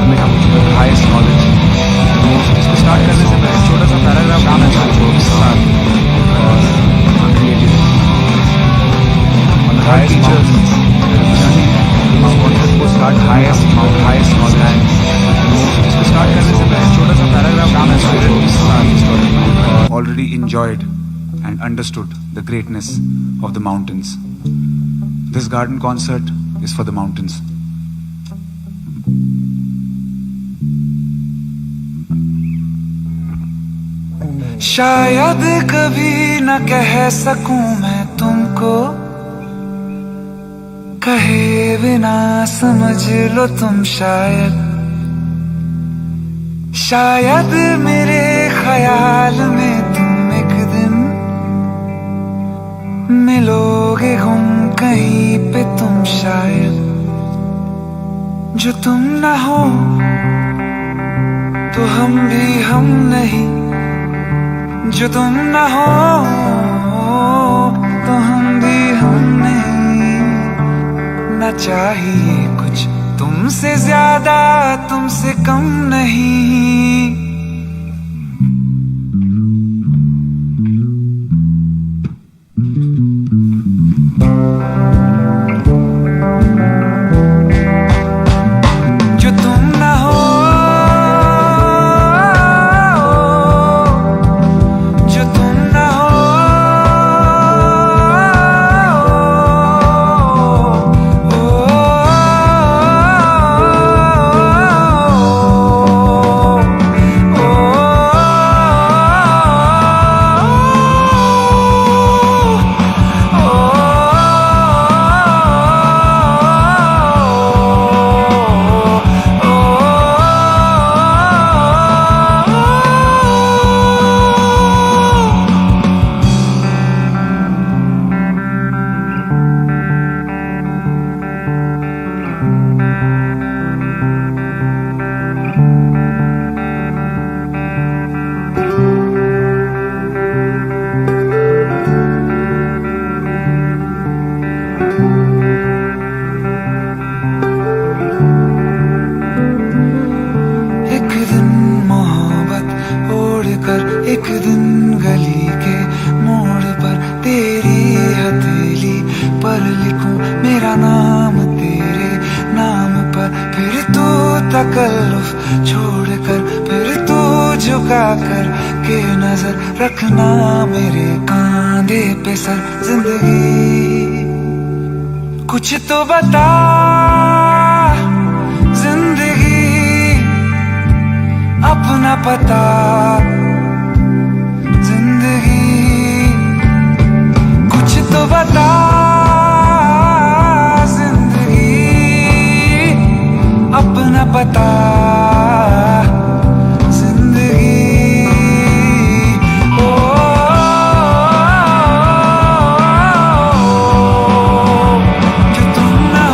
में हम highest knowledge इसको स्टार्ट करने से पहले छोटा सा पैराग्राफ गाना चाहते हो start on the high teachers को स्टार्ट हाईएस्ट नॉलेज इसको स्टार्ट करने से पहले छोटा सा पैराग्राफ गाना चाहते हो start already enjoyed and understood the greatness of the mountains. This garden concert is for the mountains. शायद कभी न कह सकूं मैं तुमको, कहे बिना समझ लो तुम शायद मेरे ख्याल में तुम एक दिन मिलोगे गुम कहीं पे तुम शायद। जो तुम ना हो तो हम भी हम नहीं, जो तुम ना हो तो हम भी हम नहीं। ना चाहिए कुछ तुमसे ज्यादा तुमसे कम नहीं। एक दिन गली के मोड़ पर तेरी हथेली पर लिखूं मेरा नाम तेरे नाम पर। फिर तू तकल्लुफ छोड़कर फिर तू झुका कर के नजर रखना मेरे कांधे पे सर। जिंदगी कुछ तो बता, जिंदगी अपना पता। तो बता जिंदगी अपना पता। जिंदगी ओ जो तुम ना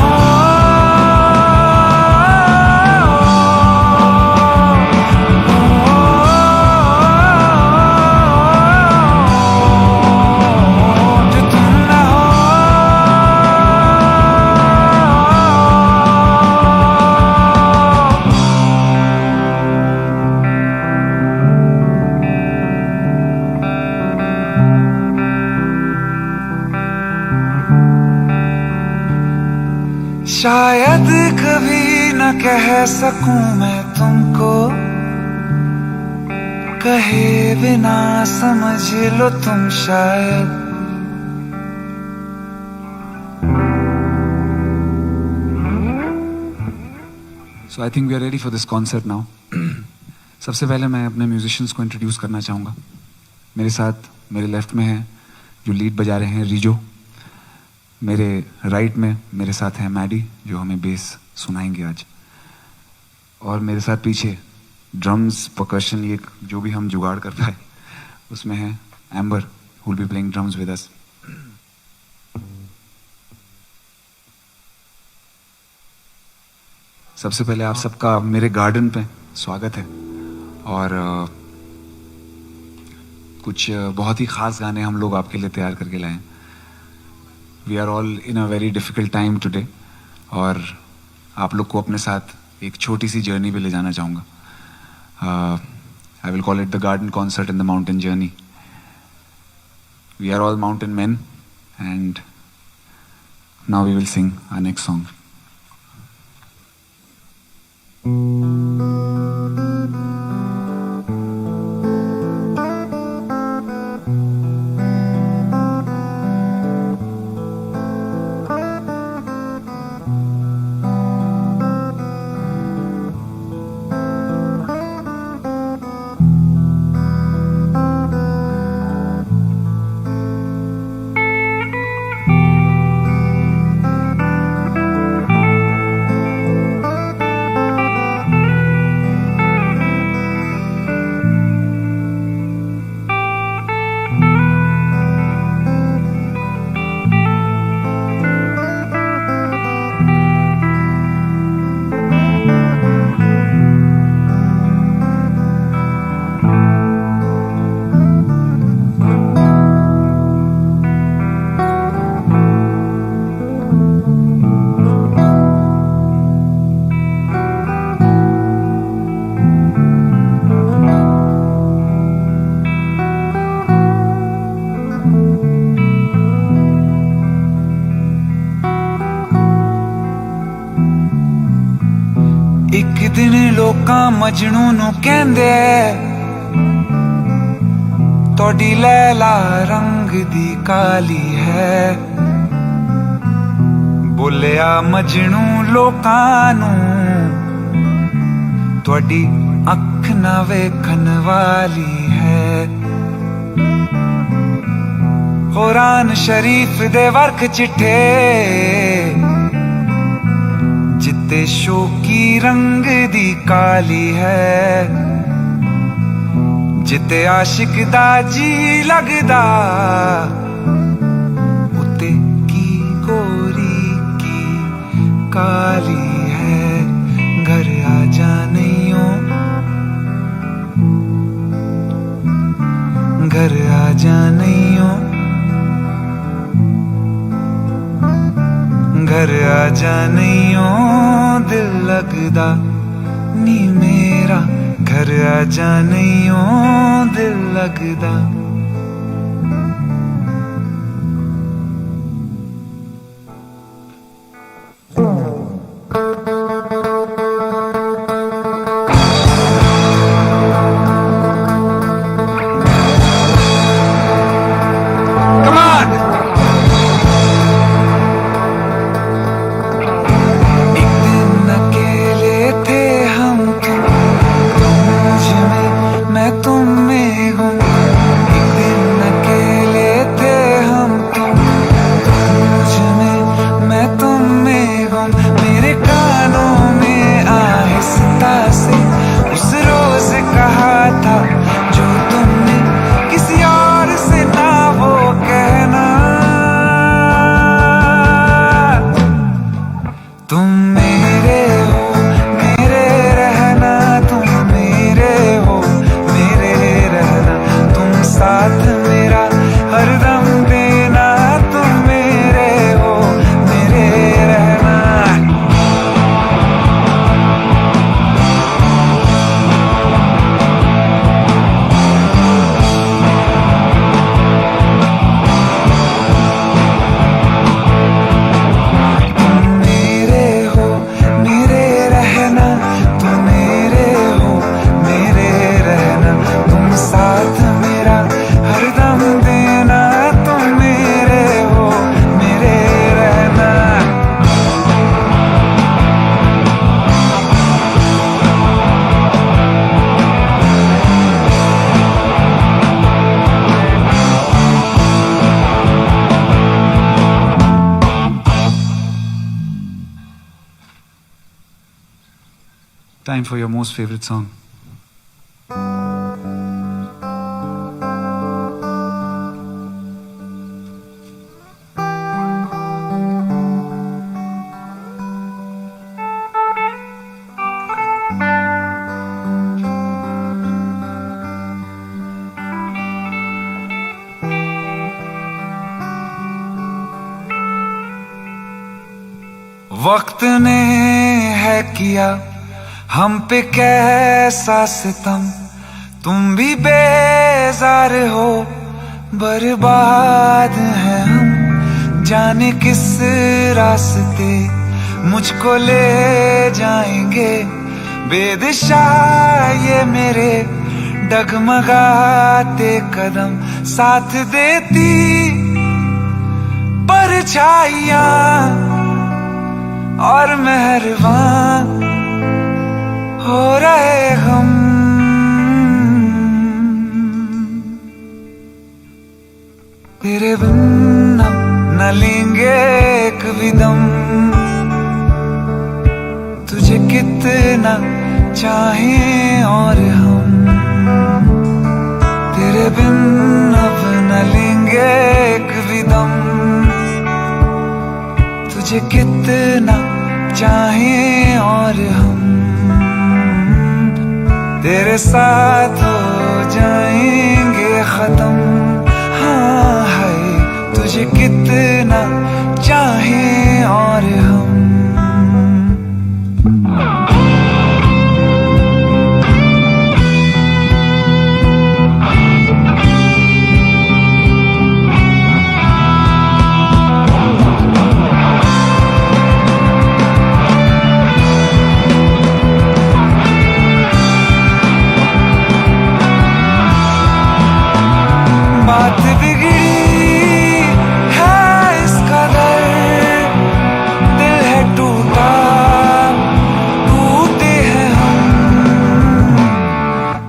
शायद कभी न कह सकूं मैं तुमको, कहे बिना समझ लो तुम शायद। So I think we are ready for this concert now. सबसे पहले मैं अपने म्यूजिशियंस को इंट्रोड्यूस करना चाहूँगा। मेरे साथ मेरे लेफ्ट में है जो लीड बजा रहे हैं रिजो। मेरे राइट में मेरे साथ है मैडी जो हमें बेस सुनाएंगे आज। और मेरे साथ पीछे ड्रम्स परकशन ये जो भी हम जुगाड़ कर पाए उसमें है amber who will be playing drums with us. सबसे पहले आप सबका मेरे गार्डन पे स्वागत है। और कुछ बहुत ही खास गाने हम लोग आपके लिए तैयार करके लाए हैं। We are all in a very difficult time today और आप लोग को अपने साथ एक छोटी सी जर्नी पे ले जाना चाहूँगा. I will call it the garden concert in the mountain journey. We are all mountain men, and now we will sing our next song. ਇੱਕ ਦਿਨ ਲੋਕਾਂ ਮਜਨੂ ਨੂੰ ਕਹਿੰਦੇ ਤੁਹਾਡੀ ਲੈਲਾ ਰੰਗ ਦੀ ਕਾਲੀ ਹੈ ਬੋਲਿਆ ਮਜਨੂ ਲੋਕਾਂ ਨੂੰ ਤੁਹਾਡੀ ਅੱਖ ਨਾ ਵੇਖਣ ਵਾਲੀ ਹੈ ਕੁਰਾਨ ਸ਼ਰੀਫ ਦੇ ਵਰਖ ਚਿੱਠੇ जिते शोकी रंग दी काली है जिते आशिक दा जी लगदा उते की गोरी की काली है घर आ जा नहीं घर आ जा नहीं घर आ जा नहीं दिल लगदा नी मेरा घर आ जा नहीं दिल लगदा Time for your most favorite song. वक्त ने है किया हम पे कैसा सितम, तुम भी बेजार हो, बर्बाद हैं हम, जाने किस रास्ते मुझको ले जाएंगे। बेदिशा ये मेरे डगमगाते कदम, साथ देती परछाइयां और मेहरबान हो रहे हम। तेरे बिन हम न लेंगे एक भी दम, तुझे कितना चाहें और हम। तेरे बिन अब न लेंगे एक भी दम, तुझे कितना चाहें और हम। तेरे साथ हो जाएंगे खत्म, हाँ है तुझे कितना चाहें और हम। बात बिगड़ी है इस कदर, दिल है टूटा, टूटे हैं हम।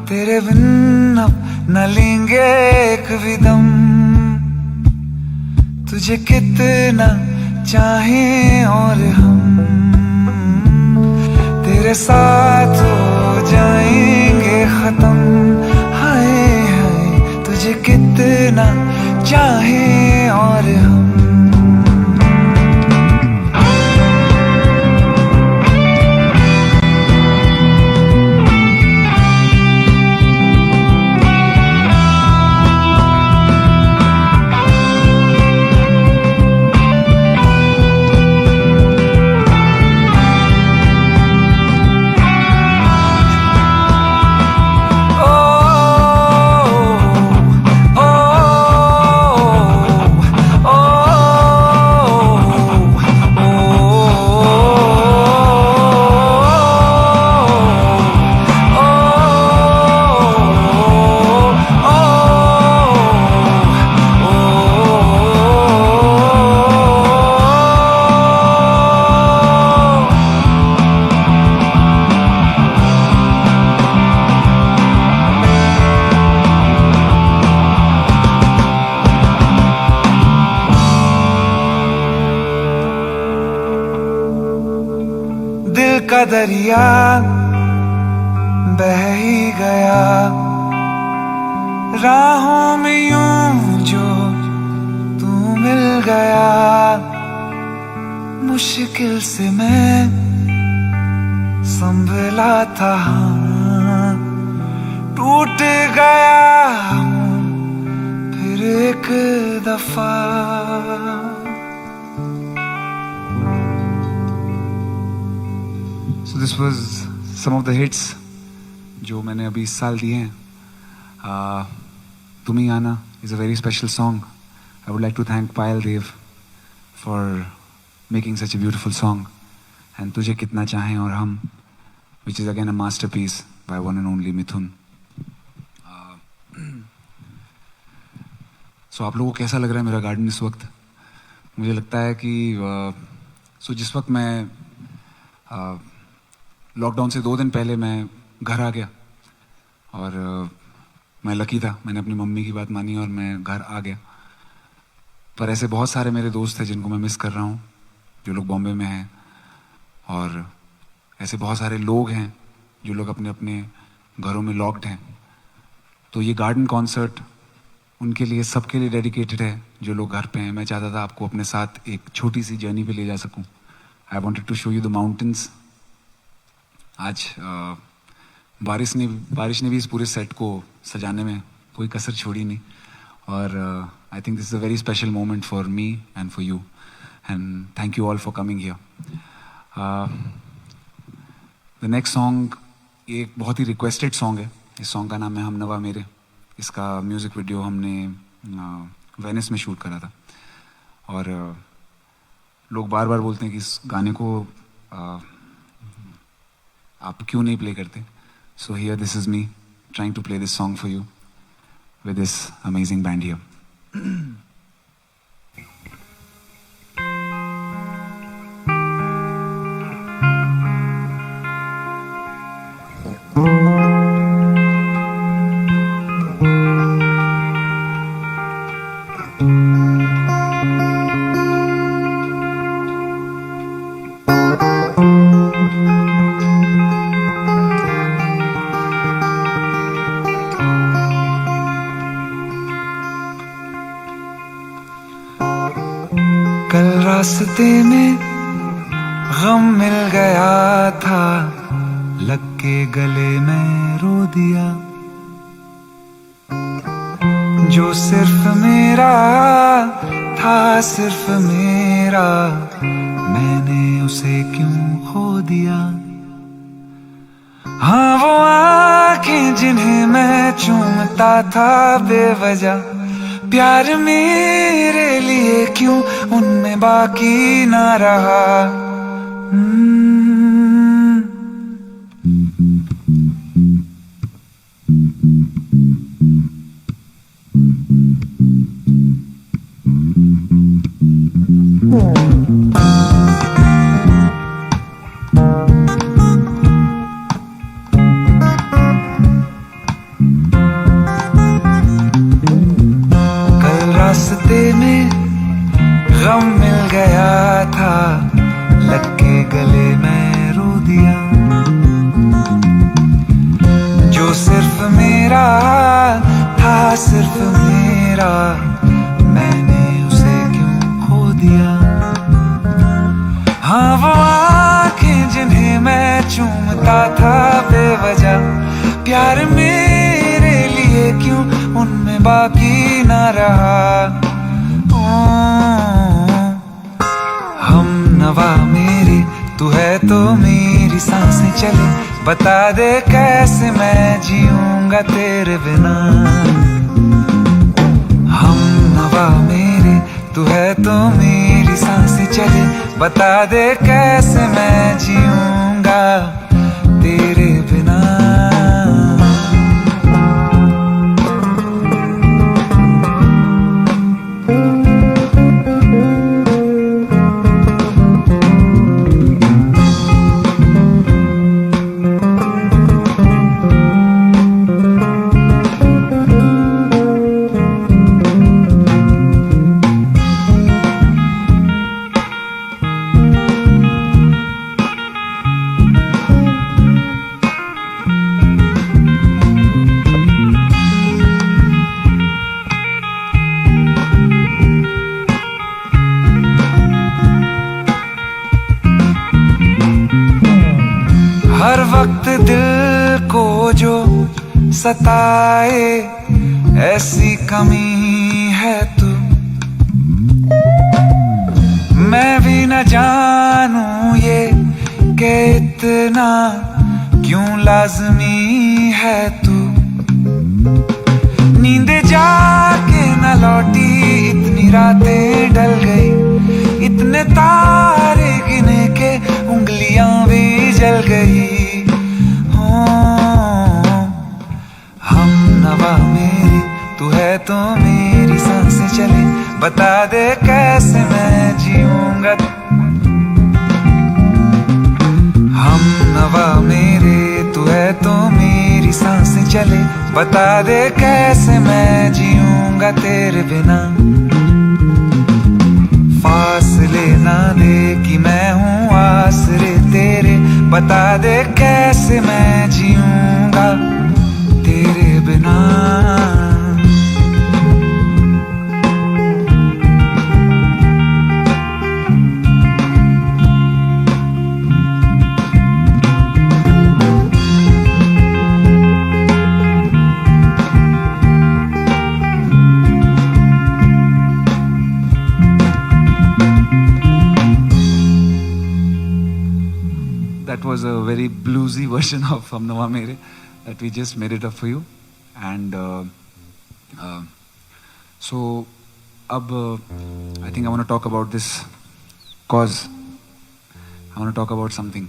तेरे बिन अब न लेंगे एक भी दम, तुझे कितना चाहें और हम। तेरे साथ हो जाएंगे खत्म, हाय हाय तुझे कितना चाहें और हम। दिल का दरिया बह ही गया, राहों में यूं जो तू मिल गया। मुश्किल से मैं संभला था, हाँ, टूट गया हूँ फिर एक दफा। So this was some of the hits जो मैंने अभी इस साल दिए हैं। तुम ही आना is a very special song. I would like to thank Payal Dev for making such a beautiful song. And तुझे कितना चाहें और हम, which is again a masterpiece by one and only Mithun. So आप लोगों को कैसा लग रहा है मेरा गार्डन इस वक्त? मुझे लगता है कि जिस वक्त मैं लॉकडाउन से 2 दिन पहले मैं घर आ गया और मैं लकी था, मैंने अपनी मम्मी की बात मानी और मैं घर आ गया। पर ऐसे बहुत सारे मेरे दोस्त हैं जिनको मैं मिस कर रहा हूँ, जो लोग बॉम्बे में हैं, और ऐसे बहुत सारे लोग हैं जो लोग अपने अपने घरों में लॉक्ड हैं। तो ये गार्डन कॉन्सर्ट उनके लिए, सबके लिए डेडिकेटेड है जो लोग घर पे हैं। मैं चाहता था आपको अपने साथ एक छोटी सी जर्नी पे ले जा सकूं। I wanted to show you the mountains. आज बारिश ने भी इस पूरे सेट को सजाने में कोई कसर छोड़ी नहीं, और I think this is a very special moment for me and for you, and thank you all for coming here. The next song एक बहुत ही रिक्वेस्टेड सॉन्ग है. इस सॉन्ग का नाम है हम नवा मेरे. इसका म्यूज़िक वीडियो हमने वेनिस में शूट करा था और लोग बार बार बोलते हैं कि इस गाने को आप क्यों नहीं प्ले करते. So here this is me trying to play this song for you with this amazing band here. कल रास्ते में गम मिल गया था, लग के गले में रो दिया. जो सिर्फ मेरा था, सिर्फ मेरा, मैंने उसे क्यों खो दिया. हाँ वो आंखें जिन्हें मैं चूमता था बेवजह, प्यार मेरे लिए क्यों उनमें बाकी ना रहा. रास्ते में गम मिल गया था, लग के गले में रो दिया. जो सिर्फ मेरा था, सिर्फ मेरा, मैंने उसे क्यों खो दिया. हाँ वो आंखें जिन्हें मैं चूमता था बेवजह, प्यार मेरे लिए क्यों उनमें बाकी ना रहा. हम नवा मेरे, तू है तो मेरी सांसें चले, बता दे कैसे मैं जीऊंगा तेरे बिना. हम नवा मेरे, तू है तो मेरी सांसें चले, बता दे कैसे मैं जीऊंगा तेरे बिना. हर वक्त दिल को जो सताए, ऐसी कमी है तू. मैं भी न जानूं ये कि इतना क्यों लाजमी है तू. नींदे जाके न लौटी, इतनी रातें ढल गई, इतने तारे गिने के उंगलियां भी जल गई. हम नवा मेरे, तू है तो मेरी सांसें चले, बता दे कैसे मैं जीऊंगा. हम नवा मेरे, तू है तो मेरी सांसें चले, बता दे कैसे मैं जीऊंगा तेरे बिना. फासले ना दे कि मैं हूँ आसरे तेरे, बता दे कैसे मैं जीऊंगा तेरे बिना. That was a very very bluesy version of Hum Nawa Mere that we just made it up for you. And so, I think I want to talk about this cause. I want to talk about something.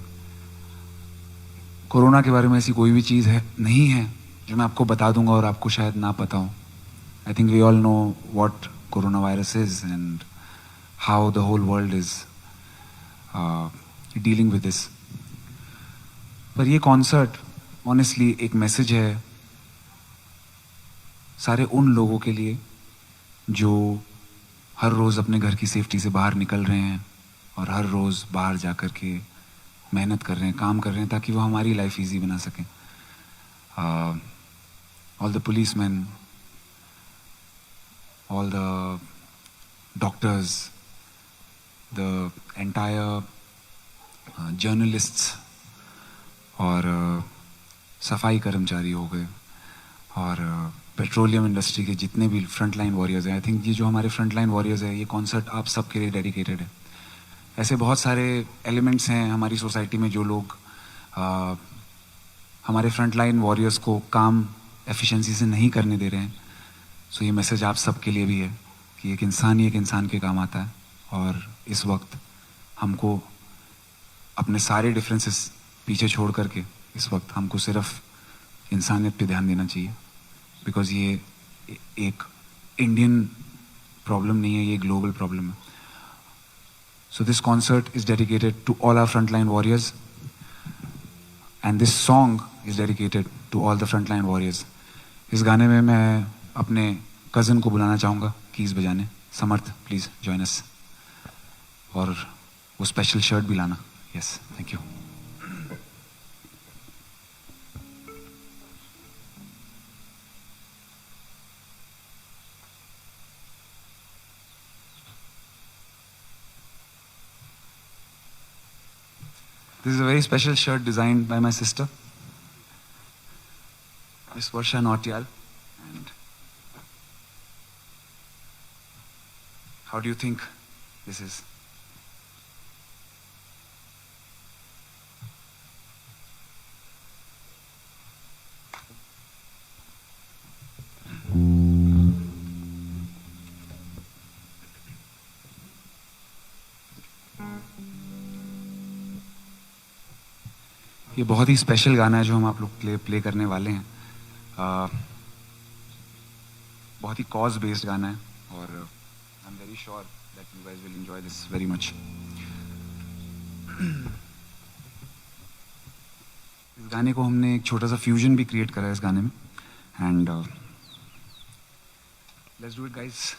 Corona के बारे में ऐसी कोई भी चीज़ है नहीं है जो मैं आपको बता दूंगा और आपको शायद ना पता हो. I think we all know what coronavirus is and how the whole world is dealing with this. पर ये कॉन्सर्ट ऑनेस्टली एक मैसेज है सारे उन लोगों के लिए जो हर रोज़ अपने घर की सेफ्टी से बाहर निकल रहे हैं और हर रोज़ बाहर जा कर के मेहनत कर रहे हैं, काम कर रहे हैं ताकि वो हमारी लाइफ इजी बना सकें. All the policeman, all the doctors, the entire journalists और सफाई कर्मचारी हो गए और पेट्रोलियम इंडस्ट्री के जितने भी फ्रंट लाइन वॉरियर्स हैं. आई थिंक ये जो हमारे फ्रंट लाइन वॉरियर्स हैं ये कॉन्सर्ट आप सब के लिए डेडिकेटेड है. ऐसे बहुत सारे एलिमेंट्स हैं हमारी सोसाइटी में जो लोग हमारे फ्रंट लाइन वॉरियर्स को काम एफिशिएंसी से नहीं करने दे रहे हैं. सो ये मैसेज आप सब के लिए भी है कि एक इंसान ही एक इंसान के काम आता है और इस वक्त हमको अपने सारे डिफरेंसेस पीछे छोड़ करके इस वक्त हमको सिर्फ इंसानियत पे ध्यान देना चाहिए. बिकॉज ये एक इंडियन प्रॉब्लम नहीं है, ये ग्लोबल प्रॉब्लम है. So this concert is dedicated to all our front line warriors and this song is dedicated to all the front line warriors. इस गाने में मैं अपने कज़न को बुलाना चाहूँगा कीज़ बजाने. समर्थ, प्लीज़ जॉइन अस. और वो स्पेशल शर्ट भी लाना. Yes, thank you. This is a very special shirt designed by my sister, Miss Varsha Nautyal. And how do you think this is? ये बहुत ही स्पेशल गाना है जो हम आप लोग प्ले करने वाले हैं. बहुत ही कॉज बेस्ड गाना है और I am very sure that you guys will enjoy this very much. इस गाने को हमने एक छोटा सा फ्यूजन भी क्रिएट करा है इस गाने में. And let's do it guys.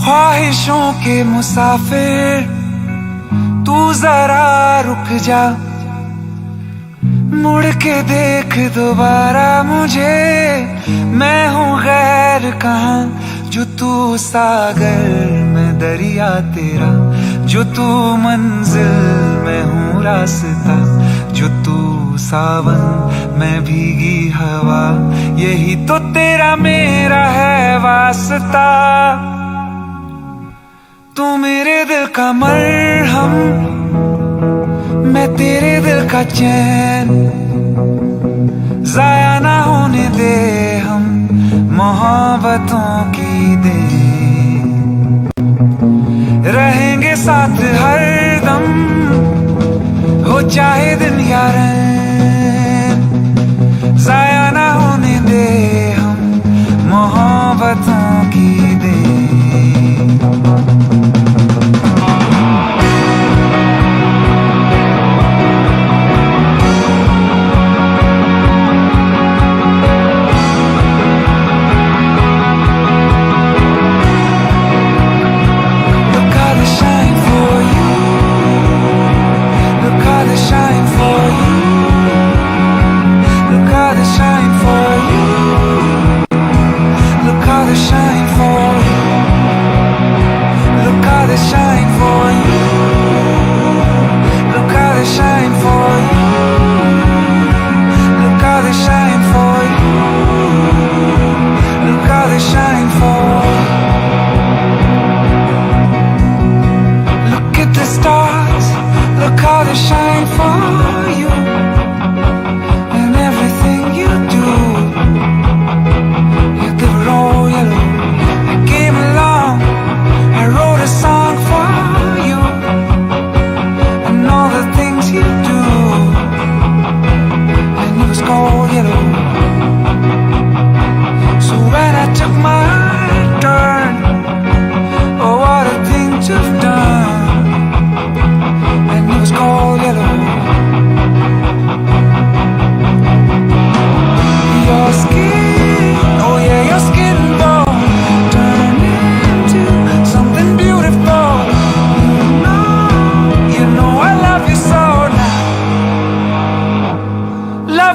ख्वाहिशों के मुसाफिर तू जरा रुक जा, मुड़ के देख दोबारा मुझे. मैं हूँ गैर कहाँ जो तू सागर, मैं दरिया तेरा जो तू मंजिल, मैं हूँ रास्ता जो तू सावन, मैं भीगी हवा. यही तो तेरा मेरा है वास्ता. तू मेरे दिल का मरहम, मैं तेरे दिल का चैन. जाया ना होने दे हम मोहब्बतों की देन. रहेंगे साथ हर दम हो चाहे दिन या रात. जाया ना होने दे हम मोहब्बतों की then. Look how they shine for you.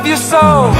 love you so.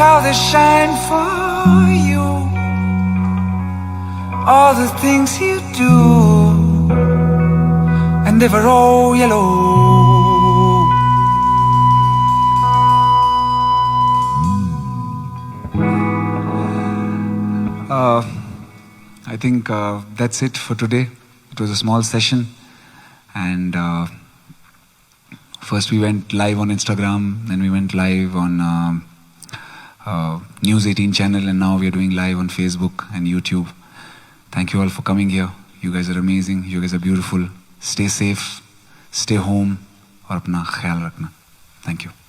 How they shine for you, all the things you do, and they were all yellow. I think that's it for today. It was a small session, and first we went live on Instagram, then we went live on News 18 channel, and now we are doing live on Facebook and YouTube. Thank you all for coming here. You guys are amazing. You guys are beautiful. Stay safe, stay home, और अपना ख्याल रखना. Thank you.